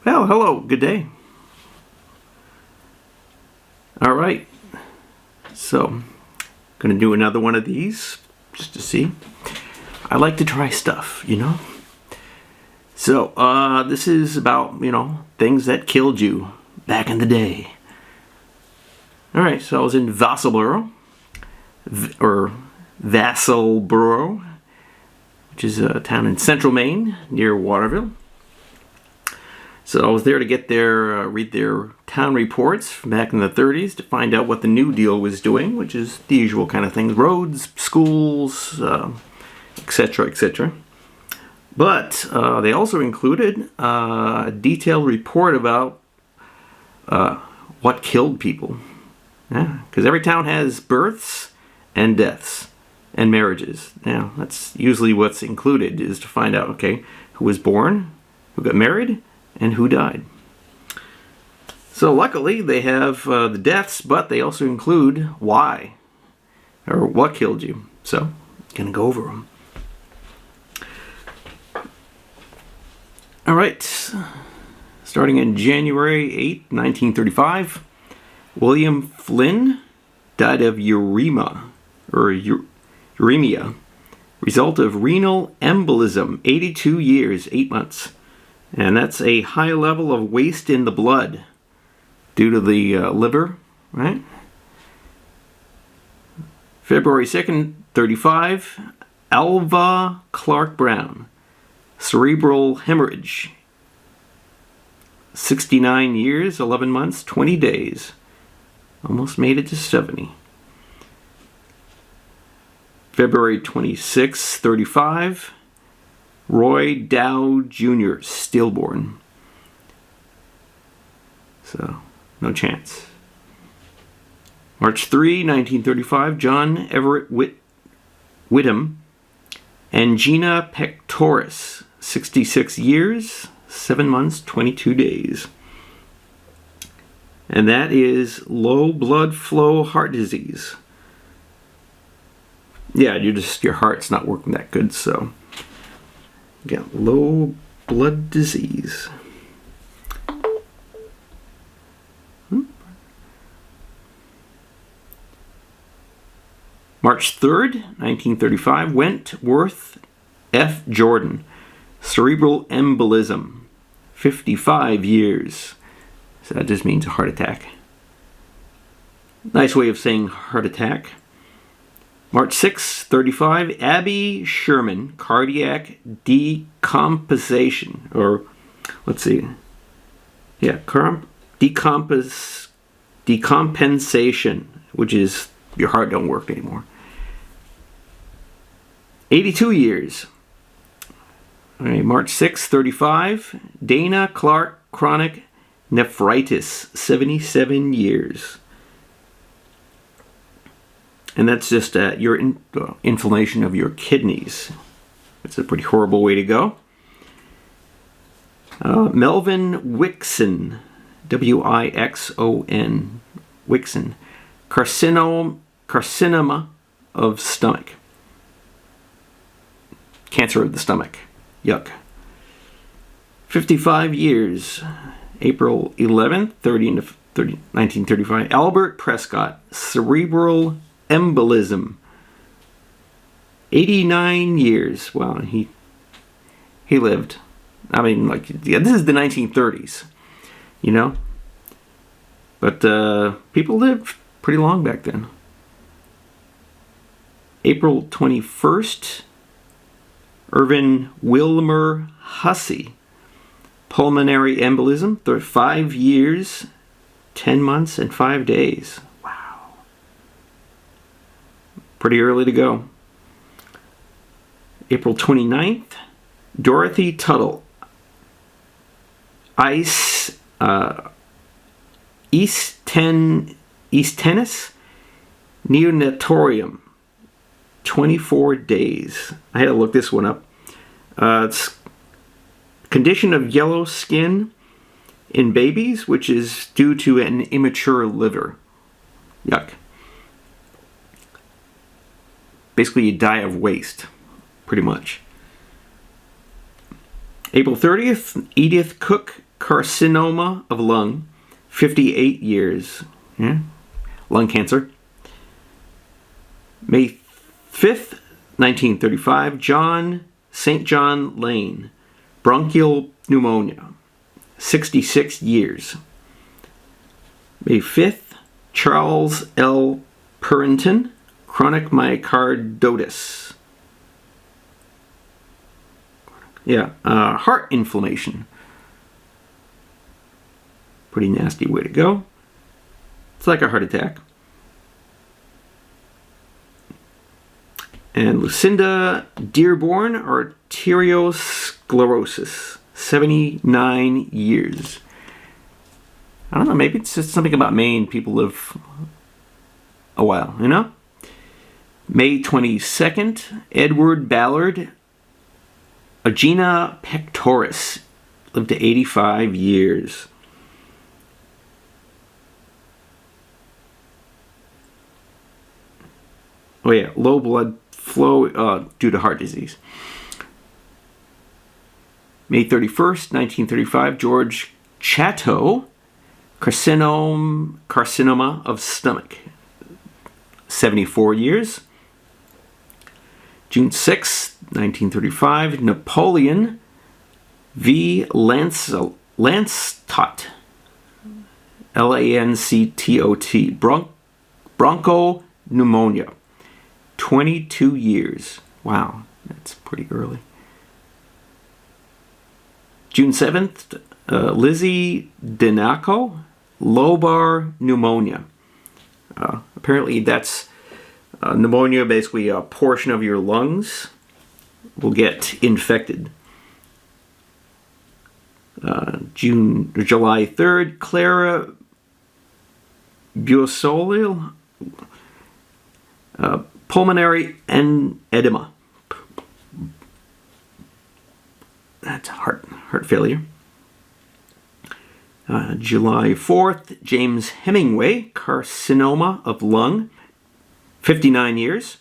Well, hello, good day. All right, so gonna do another one of these just to see. I like to try stuff, you know. So this is about, things that killed you back in the day. All right, so I was in Vassalboro, which is a town in central Maine near Waterville. So I was there to get read their town reports from back in the 30s to find out what the New Deal was doing, which is the usual kind of things: roads, schools, etc., etc. But they also included a detailed report about what killed people. Yeah, because every town has births and deaths and marriages. Now, that's usually what's included, is to find out, okay, who was born, who got married, and who died. So luckily they have the deaths, but they also include why or what killed you. So I'm going to go over them. All right, starting in January 8, 1935, William Flynn died of uremia, result of renal embolism, 82 years, 8 months. And that's a high level of waste in the blood due to the liver, right? February 2nd, 35, Alva Clark Brown, cerebral hemorrhage, 69 years, 11 months, 20 days. Almost made it to 70. February 26, 35, Roy Dow Jr., stillborn. So, no chance. March 3, 1935, John Everett Whittam, Angina Pectoris, 66 years, 7 months, 22 days. And that is low blood flow heart disease. Yeah, your heart's not working that good, so you got low blood disease. March 3rd, 1935, Wentworth F. Jordan, cerebral embolism, 55 years. So that just means a heart attack. Nice way of saying heart attack. March 6, 35, Abby Sherman, cardiac decompensation, or let's see, yeah, decompensation, which is your heart don't work anymore. 82 years. All right, March 6, 35, Dana Clark, chronic nephritis, 77 years. And that's just your inflammation of your kidneys. It's a pretty horrible way to go. Melvin Wixon, Wixon, Wixon, carcinoma of stomach. Cancer of the stomach. Yuck. 55 years. April 11th, 1935. Albert Prescott, cerebral embolism, 89 years. Well, he lived. I mean, this is the 1930s, But people lived pretty long back then. April 21st, Irvin Wilmer Hussey, pulmonary embolism, 5 years, 10 months, and 5 days. Wow. Pretty early to go. April 29th, Dorothy Tuttle, Ictenis Neonatorium, 24 days. I had to look this one up. It's condition of yellow skin in babies, which is due to an immature liver. Yuck. Basically, you die of waste, pretty much. April 30th, Edith Cook Carcinoma of lung, 58 years. Yeah. Lung cancer. May 5th, 1935, St. John Lane, bronchial pneumonia, 66 years. May 5th, Charles L. Purrington, chronic myocarditis. Yeah, heart inflammation. Pretty nasty way to go. It's like a heart attack. And Lucinda Dearborn, arteriosclerosis, 79 years. I don't know, maybe it's just something about Maine. People live a while, you know? May 22nd, Edward Ballard, Angina Pectoris, lived to 85 years. Oh yeah, low blood flow due to heart disease. May 31st, 1935, George Chatto, Carcinoma of Stomach, 74 years. June 6th, 1935, Napleon V. Lanctot, Lanctot, Broncho Pneumonia, 22 years. Wow, that's pretty early. June 7th, Lizzie Denaco, lobar pneumonia. Apparently that's pneumonia, basically a portion of your lungs will get infected. July 3rd, Clara, Beausoleil, pulmonary and edema. That's heart failure. July 4th, James Hemingway, carcinoma of lung, 59 years.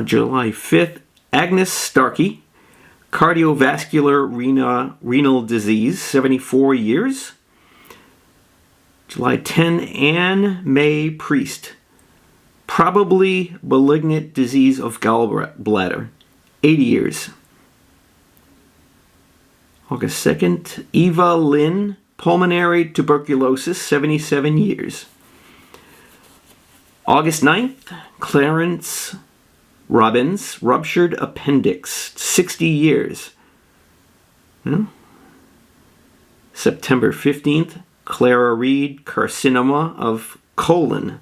July 5th, Agnes Starkey, cardiovascular renal disease, 74 years. July 10, Anne May Priest, probably malignant disease of gallbladder, 80 years. August 2nd, Eva Lynn, pulmonary tuberculosis, 77 years. August 9th, Clarence Robbins, ruptured appendix, 60 years. September 15th, Clara Reed, carcinoma of colon.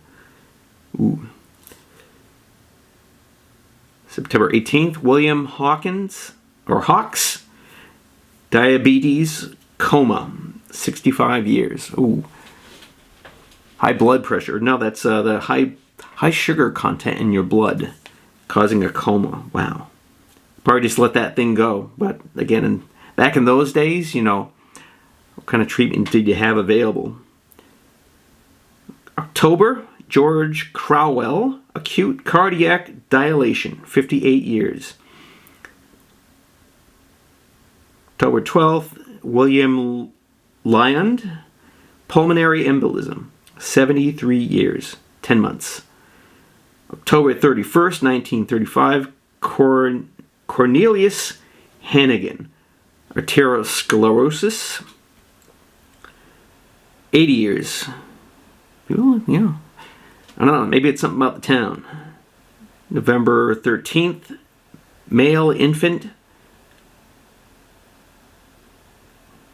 Ooh. September 18th, William Hawkes, diabetes coma, 65 years. Ooh. High blood pressure. No, that's the high sugar content in your blood causing a coma. Wow. Probably just let that thing go. But again, back in those days, you know, what kind of treatment did you have available? October, George Crowell, acute cardiac dilation, 58 years. October 12th, William Lyand, pulmonary embolism, 73 years, 10 months. October 31st, 1935, Cornelius Hannigan, arteriosclerosis, 80 years. Ooh, yeah. I don't know, maybe it's something about the town. November 13th, male infant,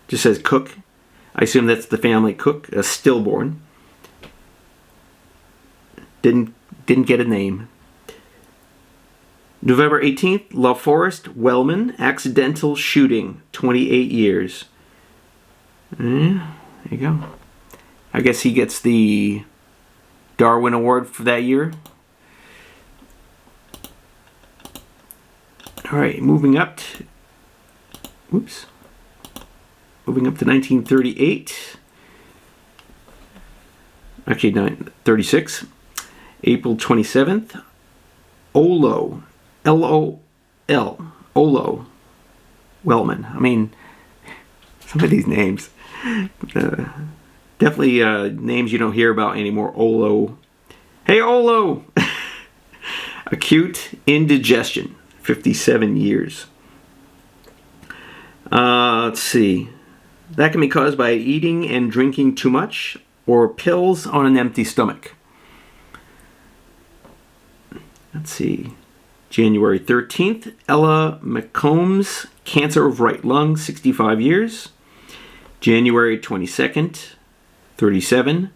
just says Cook. I assume that's the family Cook, a stillborn. Didn't get a name. November 18th, La Forest Wellman, accidental shooting, 28 years. There you go. I guess he gets the Darwin Award for that year. Alright, moving up to 1938. Actually, 1936. April 27th. Olo. L-O-L. Olo. Wellman. I mean, Some of these names. Definitely names you don't hear about anymore. Olo. Hey, Olo! Acute indigestion. 57 years. Let's see. That can be caused by eating and drinking too much or pills on an empty stomach. Let's see. January 13th, Ella McCombs, cancer of right lung, 65 years. January 22nd, 37.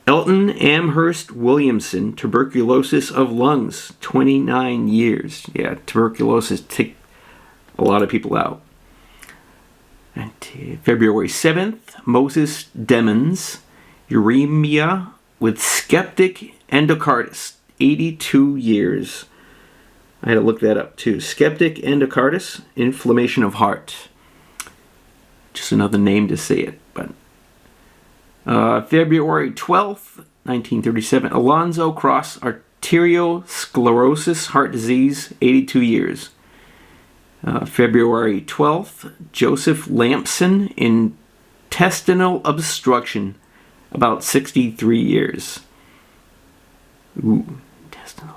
Elton Amherst Williamson, tuberculosis of lungs, 29 years. Yeah, tuberculosis took a lot of people out. And February 7th, Moses Demons, Uremia with Sceptic Endocarditis, 82 years. I had to look that up too. Sceptic Endocarditis, inflammation of heart. Just another name to say it. But February 12th, 1937, Alonzo Cross, arteriosclerosis, heart disease, 82 years. February 12th, Joseph Lampson, intestinal obstruction, about 63 years. Ooh, intestinal.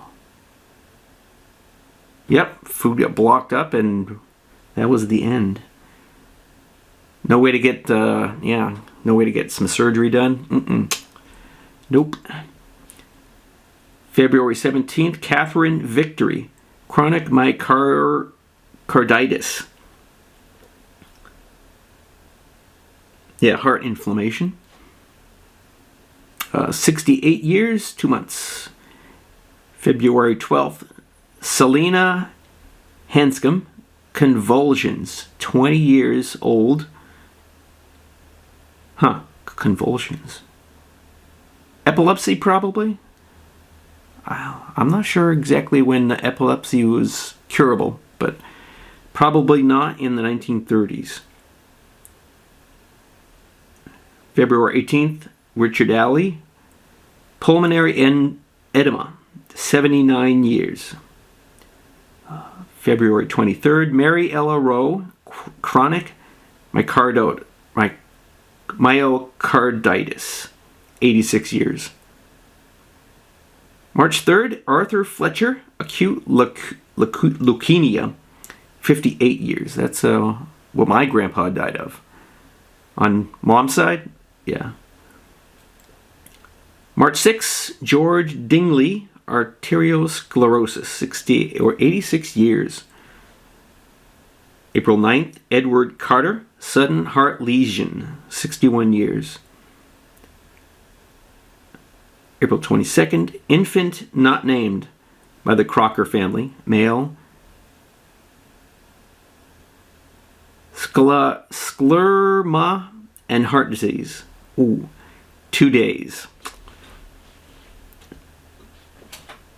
Yep, food got blocked up and that was the end. No way to get, no way to get some surgery done? Nope. February 17th, Catherine Victory, chronic myocarditis. Yeah, heart inflammation. 68 years, 2 months. February 12th, Selena Hanscom, convulsions, 20 years old. Huh, convulsions. Epilepsy, probably? I'm not sure exactly when the epilepsy was curable, but probably not in the 1930s. February 18th, Richard Alley, pulmonary edema, 79 years. February 23rd, Mary Ella Rowe, chronic myocarditis, 86 years. March 3rd, Arthur Fletcher, acute leukemia, 58 years. That's what my grandpa died of. On mom's side, yeah. March 6th, George Dingley, arteriosclerosis, 86 years. April 9th, Edward Carter, sudden heart lesion, 61 years. April 22nd, infant not named by the Crocker family, male. Sclerma and heart disease. Ooh, 2 days.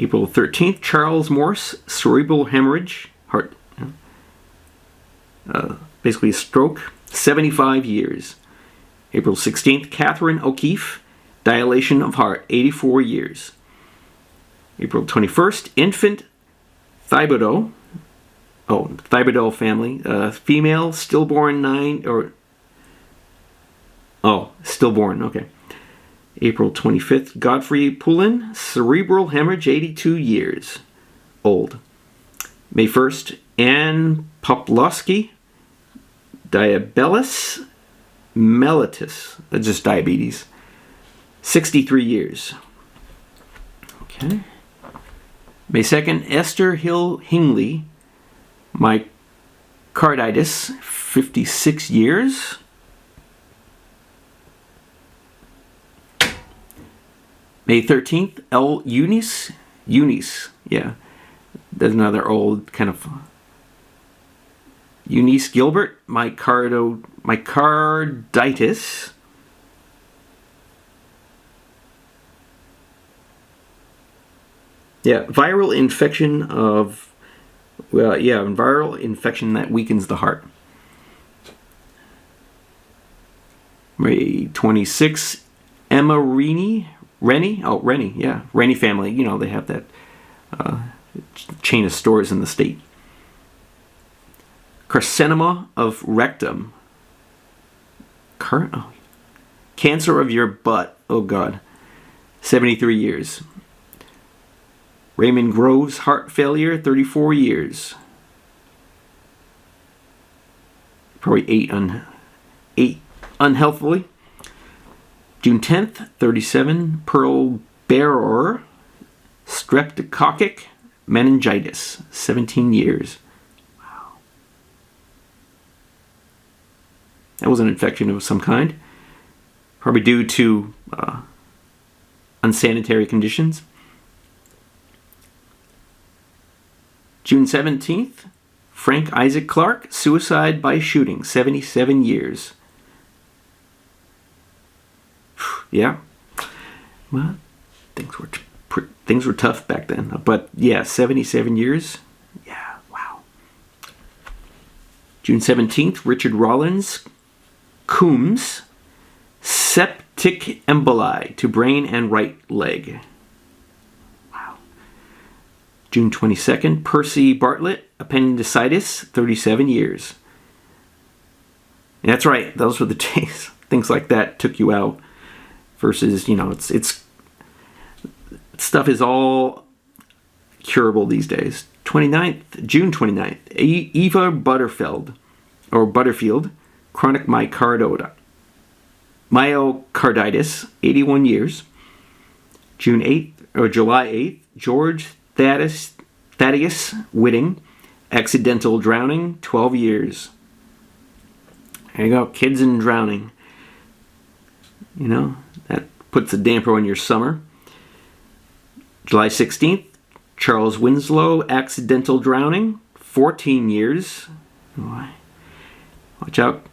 April 13th, Charles Morse, cerebral hemorrhage, heart, basically a stroke, 75 years. April 16th, Catherine O'Keefe, dilation of heart, 84 years. April 21st, infant Thibodeau, Thibodeau family, female, stillborn, stillborn, okay. April 25th, Godfrey Poulin, cerebral hemorrhage, 82 years old. May 1st, Anne Poploski, Diabelis, Mellitus, that's just diabetes, 63 years. Okay. May 2nd, Esther Hill Hingley, Myocarditis, 56 years. May 13th, L. Eunice, yeah. There's another old kind of Eunice Gilbert, myocarditis. Yeah, viral infection that weakens the heart. May 26th, Emma Rennie, yeah, Rennie family. You know, they have that chain of stores in the state. Carcinoma of rectum, Cancer of your butt. Oh, God. 73 years. Raymond Groves, heart failure, 34 years. Probably ate unhealthily. June 10th, 37, Pearl Bearer, streptococcic meningitis, 17 years. Wow. That was an infection of some kind. Probably due to unsanitary conditions. June 17th, Frank Isaac Clark, suicide by shooting, 77 years. Yeah. Well, things were tough back then. But yeah, 77 years. Yeah, wow. June 17th, Richard Rollins, Coombs, septic emboli to brain and right leg. Wow. June 22nd, Percy Bartlett, appendicitis, 37 years. That's right, those were the days. Things like that took you out. Versus, it's stuff is all curable these days. June 29th, Eva Butterfield, chronic myocarditis, 81 years. July 8th, George Thaddeus Whitting, accidental drowning, 12 years. There you go, kids and drowning. That puts a damper on your summer. July 16th, Charles Winslow, accidental drowning, 14 years. Watch out.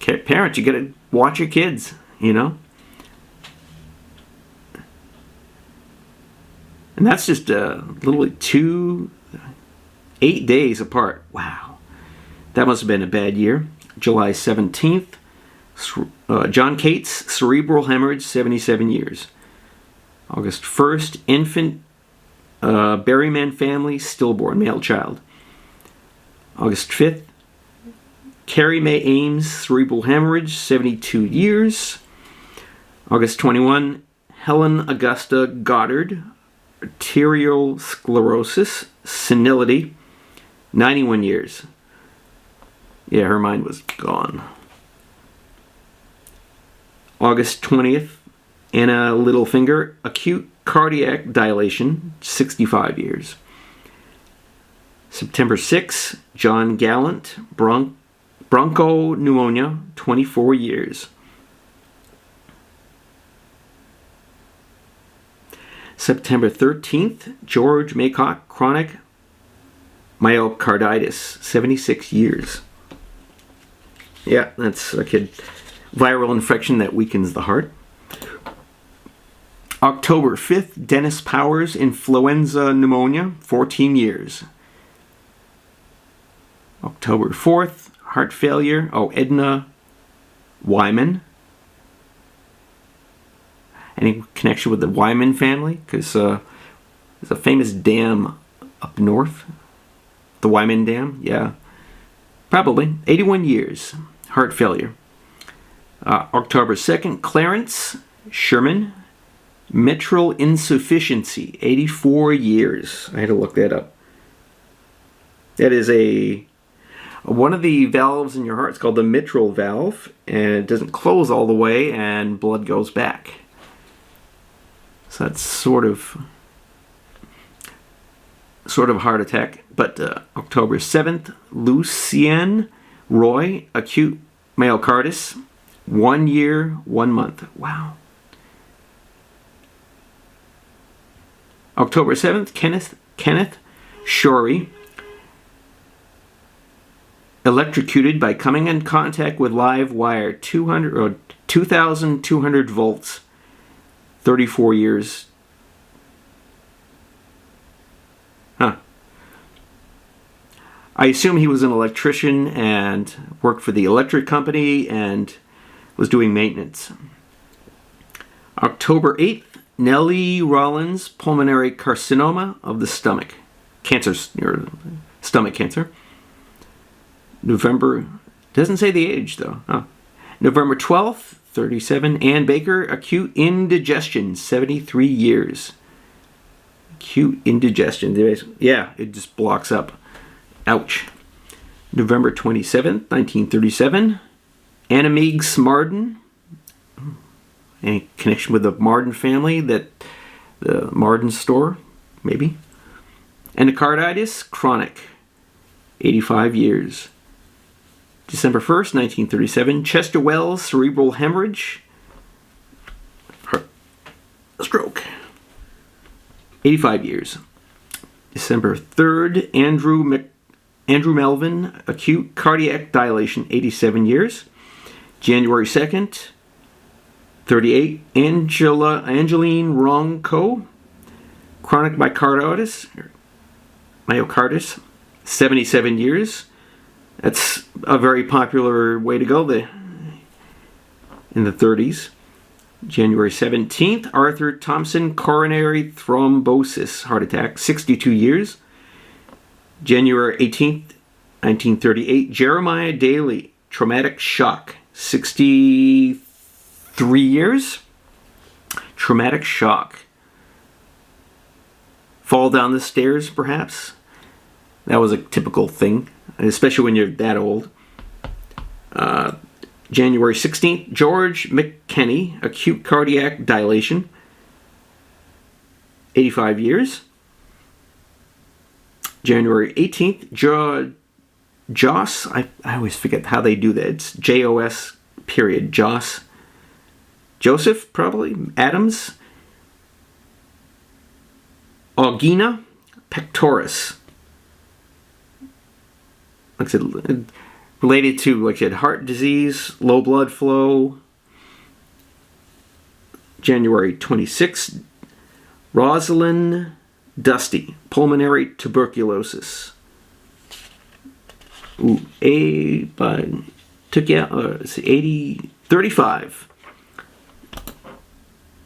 Parents, you gotta watch your kids, And that's just literally 8 days apart. Wow. That must have been a bad year. July 17th, John Cates, cerebral hemorrhage, 77 years. August 1st, infant Berryman family, stillborn, male child. August 5th, Carrie Mae Ames, cerebral hemorrhage, 72 years. August 21, Helen Augusta Goddard, arterial sclerosis, senility, 91 years. Yeah, her mind was gone. August 20th, Anna Littlefinger, acute cardiac dilation, 65 years. September 6th, John Gallant, broncho pneumonia, 24 years. September 13th, George Maycock, chronic myocarditis, 76 years. Yeah, that's a kid. Viral infection that weakens the heart. October 5th, Dennis Powers, influenza pneumonia, 14 years. October 4th, heart failure. Edna Wyman. Any connection with the Wyman family? Because there's a famous dam up north. The Wyman Dam, yeah. Probably. 81 years. Heart failure. October 2nd, Clarence Sherman, mitral insufficiency, 84 years. I had to look that up. That is one of the valves in your heart. It's called the mitral valve, and it doesn't close all the way, and blood goes back. So that's sort of heart attack. But October 7th, Lucien Roy, acute myocarditis, 1 year, 1 month. Wow. October 7th, Kenneth Shorey, electrocuted by coming in contact with live wire, 2,200 volts, 34 years. Huh. I assume he was an electrician and worked for the electric company and was doing maintenance. October 8th, Nellie Rollins, pulmonary carcinoma of the stomach. Stomach cancer. November, doesn't say the age though. November 12th, 37, Ann Baker, acute indigestion, 73 years. Acute indigestion. Yeah, it just blocks up. Ouch. November 27th, 1937, Anna Meigs Marden. Any connection with the Marden family? The Marden store? Maybe. Endocarditis, chronic, 85 years. December 1st, 1937, Chester Wells, cerebral hemorrhage, stroke, 85 years. December 3rd, Andrew Melvin, acute cardiac dilation, 87 years. January 2nd, 38, Angeline Ronco, chronic myocarditis, 77 years. That's a very popular way to go in the 30s. January 17th, Arthur Thompson, coronary thrombosis, heart attack, 62 years. January 18th, 1938, Jeremiah Daly, traumatic shock, 63 years. Traumatic shock. Fall down the stairs, perhaps. That was a typical thing, especially when you're that old. January 16th, George McKenney, acute cardiac dilation, 85 years. January 18th, Joss, I always forget how they do that. It's J-O-S period, Joss. Joseph, probably, Adams. Angina Pectoris. Like I said, related to, like I said, heart disease, low blood flow. January 26th, Rosalind Dusty, pulmonary tuberculosis. Ooh, took you out, 35.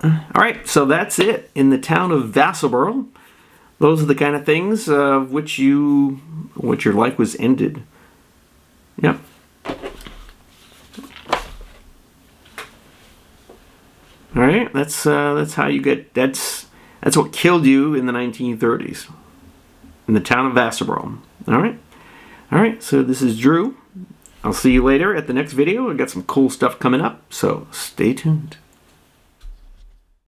All right, so that's it in the town of Vassalboro. Those are the kind of things which your life was ended. Yep. All right, that's how you get. That's what killed you in the 1930s in the town of Vassalboro. All right. So this is Drew. I'll see you later at the next video. I got some cool stuff coming up, so stay tuned.